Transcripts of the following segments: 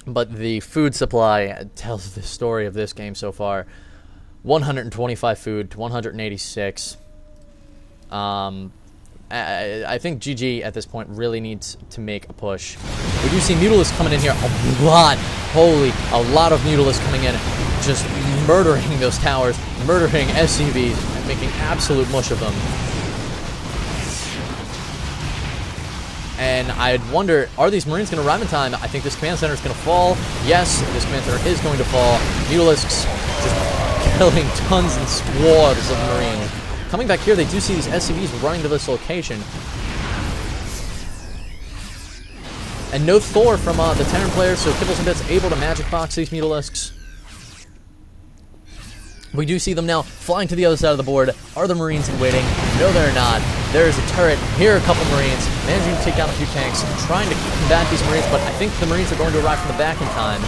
but the food supply tells the story of this game so far. 125 food to 186. I think GG at this point really needs to make a push. We do see Mutalisks coming in here a lot. A lot of Mutalisks coming in, just murdering those towers, murdering SCVs, and making absolute mush of them. And I'd wonder, are these Marines going to arrive in time? I think this command center is going to fall. Yes, this command center is going to fall. Mutalisks just killing tons and squads of Marines. Coming back here, they do see these SCVs running to this location. And no Thor from the Terran players, so Kibbles and Bits able to magic box these Mutalisks. We do see them now flying to the other side of the board. Are the Marines in waiting? No, they're not. There's a turret. Here are a couple Marines, managing to take down a few tanks, trying to combat these Marines, but I think the Marines are going to arrive from the back in time.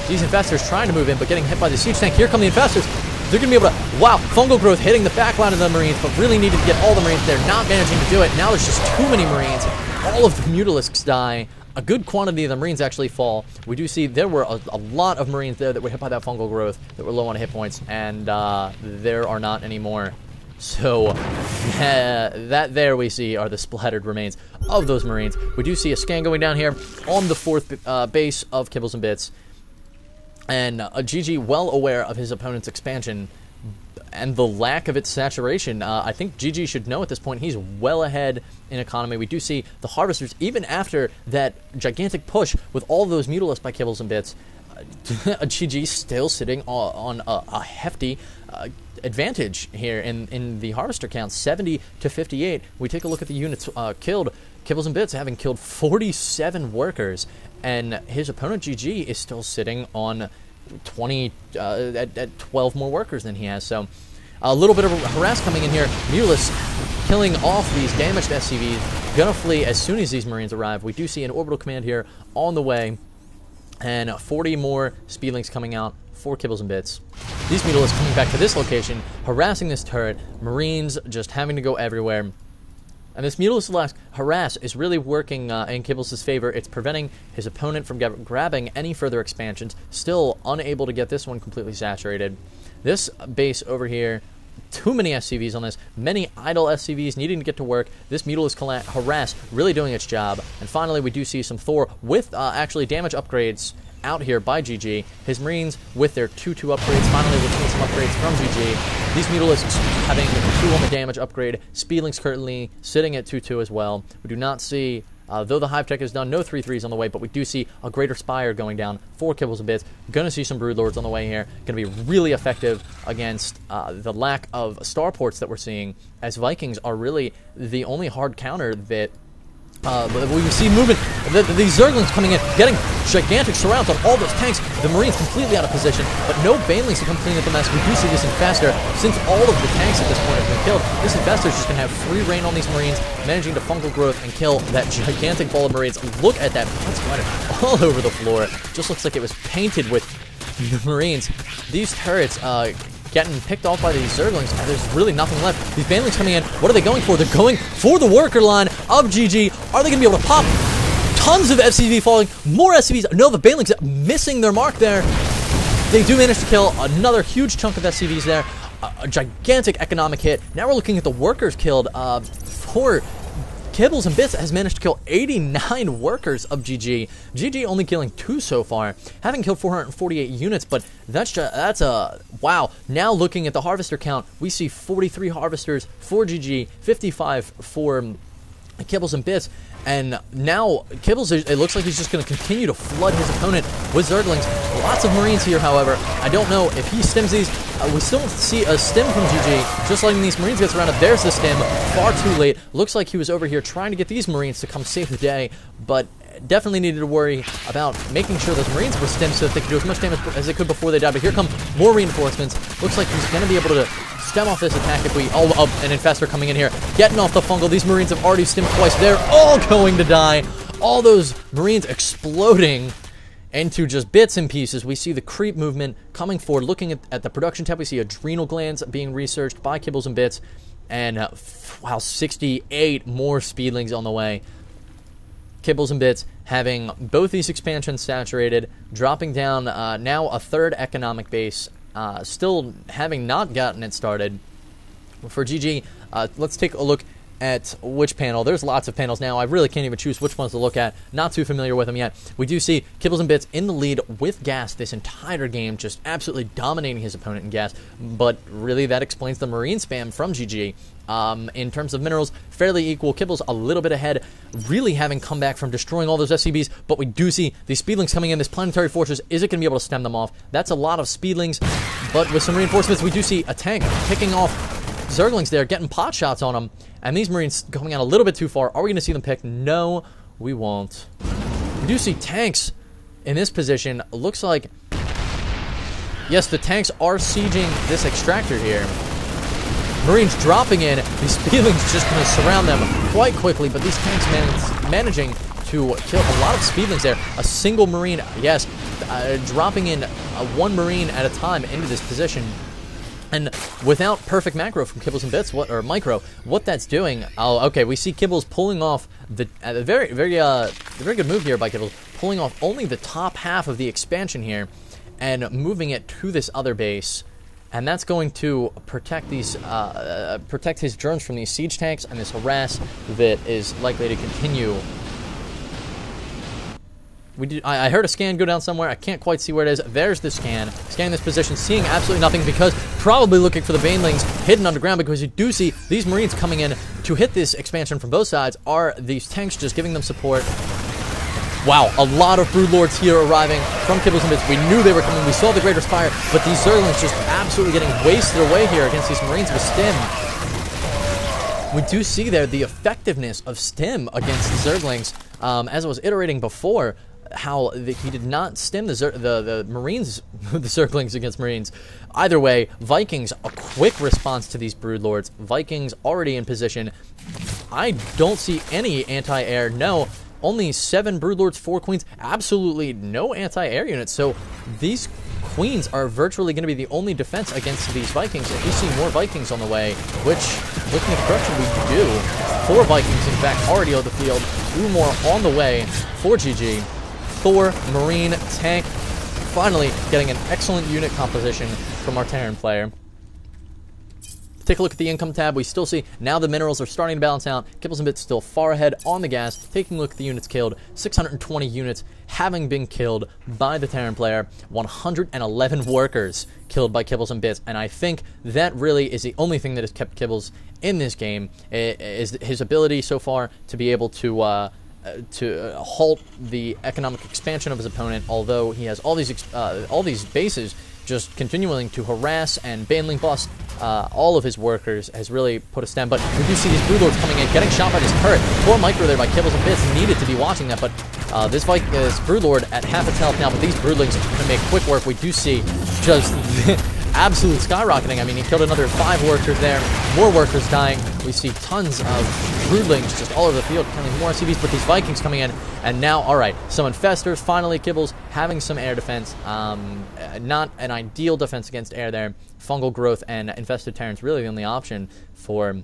These Infestors trying to move in, but getting hit by the siege tank. Here come the Infestors. They're going to be able to, wow, fungal growth hitting the back line of the Marines, but really needed to get all the Marines. They're not managing to do it. Now there's just too many Marines. All of the Mutalisks die. A good quantity of the Marines actually fall. We do see there were a lot of Marines there that were hit by that fungal growth, that were low on hit points, and there are not anymore. So, that there we see are the splattered remains of those Marines. We do see a scan going down here on the 4th base of Kibbles and Bits. And GG, well aware of his opponent's expansion and the lack of its saturation. I think GG should know at this point he's well ahead in economy. We do see the Harvesters, even after that gigantic push with all those Mutalisks by Kibbles and Bits, GG still sitting on a hefty advantage here in the Harvester count, 70 to 58. We take a look at the units killed. Kibbles and Bits having killed 47 workers, and his opponent GG is still sitting on 20 at 12 more workers than he has. So a little bit of a harass coming in here. Mutalisks killing off these damaged SCVs, gonna flee as soon as these Marines arrive. We do see an orbital command here on the way, and 40 more Speedlings coming out for Kibbles and Bits. These Mutalisks coming back to this location, harassing this turret. Marines just having to go everywhere. And this Mutalisk harass is really working in Kibbles' favor. It's preventing his opponent from grabbing any further expansions. Still unable to get this one completely saturated. This base over here, too many SCVs on this. Many idle SCVs needing to get to work. This Mutalisk harass really doing its job. And finally, we do see some Thor with actually damage upgrades out here by GG. His Marines with their 2-2 upgrades. Finally, we're seeing some upgrades from GG. These Mutalisks having 2 on the damage upgrade. Speedlings currently sitting at 2-2 as well. We do not see, though the Hive Tech is done, no 3-3s on the way, but we do see a Greater Spire going down for Kibbles and Bits. Gonna see some Broodlords on the way here. Gonna be really effective against the lack of starports that we're seeing, as Vikings are really the only hard counter that we see movement. These Zerglings coming in, getting gigantic surrounds on all those tanks. The Marines completely out of position, but no Banelings to come clean up the mess. We do see this Infestor. Since all of the tanks at this point have been killed, this Infestor is just going to have free reign on these Marines, managing to fungal growth and kill that gigantic ball of Marines. Look at that blood splatter all over the floor. Just looks like it was painted with the Marines. These turrets, getting picked off by these Zerglings. There's really nothing left. These Banelings coming in. What are they going for? They're going for the worker line of GG. Are they going to be able to pop? Tons of SCV falling. More SCVs. No, the Banelings missing their mark there. They do manage to kill another huge chunk of SCVs there. A gigantic economic hit. Now we're looking at the workers killed for Kibbles and Bits has managed to kill 89 workers of GG. GG only killing 2 so far, having killed 448 units, but that's a wow. Now looking at the Harvester count, we see 43 Harvesters for GG, 55 for Kibbles and Bits, and now Kibbles, it looks like he's just going to continue to flood his opponent with Zerglings. Lots of Marines here, however. I don't know if he stims these. We still see a stim from GG, just letting these Marines get surrounded. There's the stim, far too late. Looks like he was over here trying to get these Marines to come save the day, but definitely needed to worry about making sure those Marines were stimmed so that they could do as much damage as they could before they died. But here come more reinforcements. Looks like he's going to be able to stem off this attack if we... Oh, an Infestor coming in here, getting off the fungal. These Marines have already stimmed twice. They're all going to die. All those Marines exploding into just bits and pieces. We see the creep movement coming forward. Looking at the production tab, we see adrenal glands being researched by Kibbles and Bits. And, wow, 68 more Speedlings on the way. Kibbles and Bits having both these expansions saturated, dropping down now a third economic base, still having not gotten it started. For GG, let's take a look at which panel. There's lots of panels now. I really can't even choose which ones to look at. Not too familiar with them yet. We do see Kibbles and Bits in the lead with gas this entire game, just absolutely dominating his opponent in gas. But really, that explains the Marine spam from GG. In terms of minerals, fairly equal. Kibbles a little bit ahead, really having come back from destroying all those SCBs, but we do see these Speedlings coming in. This Planetary Fortress, is it going to be able to stem them off? That's a lot of Speedlings, but with some reinforcements, we do see a tank picking off Zerglings there, getting pot shots on them, and these Marines going out a little bit too far. Are we going to see them picked? No, we won't. We do see tanks in this position. Looks like, yes, the tanks are sieging this extractor here. Marines dropping in. These Speedlings just going to surround them quite quickly, but these tanks managing to kill a lot of Speedlings there. A single Marine, yes, dropping in one Marine at a time into this position. And without perfect macro from Kibbles and Bits, or micro, what that's doing, okay, we see Kibbles pulling off the very good move here by Kibbles, pulling off only the top half of the expansion here, and moving it to this other base, and that's going to protect these protect his drones from these siege tanks and this harass that is likely to continue. I heard a scan go down somewhere. I can't quite see where it is. There's the scan. Scanning this position, seeing absolutely nothing, because probably looking for the Banelings hidden underground, because you do see these Marines coming in to hit this expansion from both sides. Are these tanks just giving them support? Wow, a lot of Broodlords here arriving from Kibbles and Bits. We knew they were coming. We saw the Greater Spire, but these Zerglings just absolutely getting wasted away here against these Marines with Stim. We do see there the effectiveness of Stim against the Zerglings. As I was iterating before, how he did not stem the Marines, the Zerglings against Marines. Either way, Vikings, a quick response to these Broodlords. Vikings already in position. I don't see any anti-air. No, only 7 Broodlords, 4 Queens. Absolutely no anti-air units. So these Queens are virtually going to be the only defense against these Vikings. If we see more Vikings on the way, which, looking at the production, we do. 4 Vikings, in fact, already on the field. 2 more on the way for GG. Thor, Marine, Tank, finally getting an excellent unit composition from our Terran player. Take a look at the income tab. We still see now the minerals are starting to balance out. Kibbles and Bits still far ahead on the gas. Taking a look at the units killed, 620 units having been killed by the Terran player, 111 workers killed by Kibbles and Bits, and I think that really is the only thing that has kept Kibbles in this game, is his ability so far to be able to halt the economic expansion of his opponent, although he has all these bases just continuing to harass and Baneling bust all of his workers, has really put a stem. But we do see these Broodlords coming in, getting shot by this turret. Poor micro there by Kibbles and Bits, needed to be watching that, but this Broodlord at half its health now, but these Broodlings can make quick work. We do see just absolute skyrocketing. I mean, he killed another 5 workers there, more workers dying. We see tons of Broodlings just all over the field, killing more SCVs, but these Vikings coming in, and now, alright, some Infestors, finally Kibbles having some air defense. Not an ideal defense against air there. Fungal growth and infested Terrans really the only option for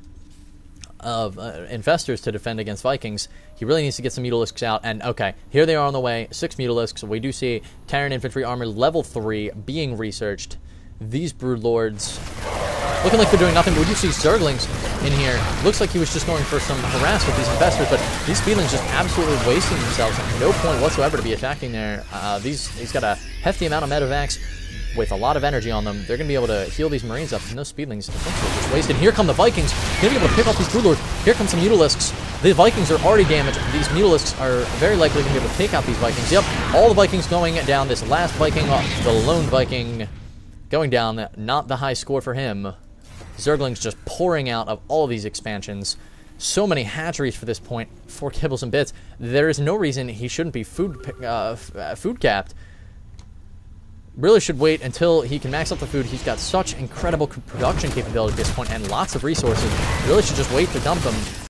Infestors to defend against Vikings. He really needs to get some Mutalisks out, and okay, here they are on the way, 6 Mutalisks. We do see Terran Infantry Armor level 3 being researched. These Broodlords looking like they're doing nothing, but we do see Zerglings in here. Looks like he was just going for some harass with these Infestors, but these Speedlings just absolutely wasting themselves. No point whatsoever to be attacking there. He's got a hefty amount of medevacs with a lot of energy on them. They're going to be able to heal these Marines up, and those Speedlings essentially just wasted. Here come the Vikings. They're going to be able to pick off these Broodlords. Here come some Mutalisks. The Vikings are already damaged. These Mutalisks are very likely going to be able to take out these Vikings. Yep, all the Vikings going down. This last Viking, the lone Viking, going down. Not the high score for him. Zerglings just pouring out of all of these expansions. So many hatcheries for this point for Kibbles and Bits. There is no reason he shouldn't be food capped. Really should wait until he can max out the food. He's got such incredible production capability at this point and lots of resources. Really should just wait to dump them.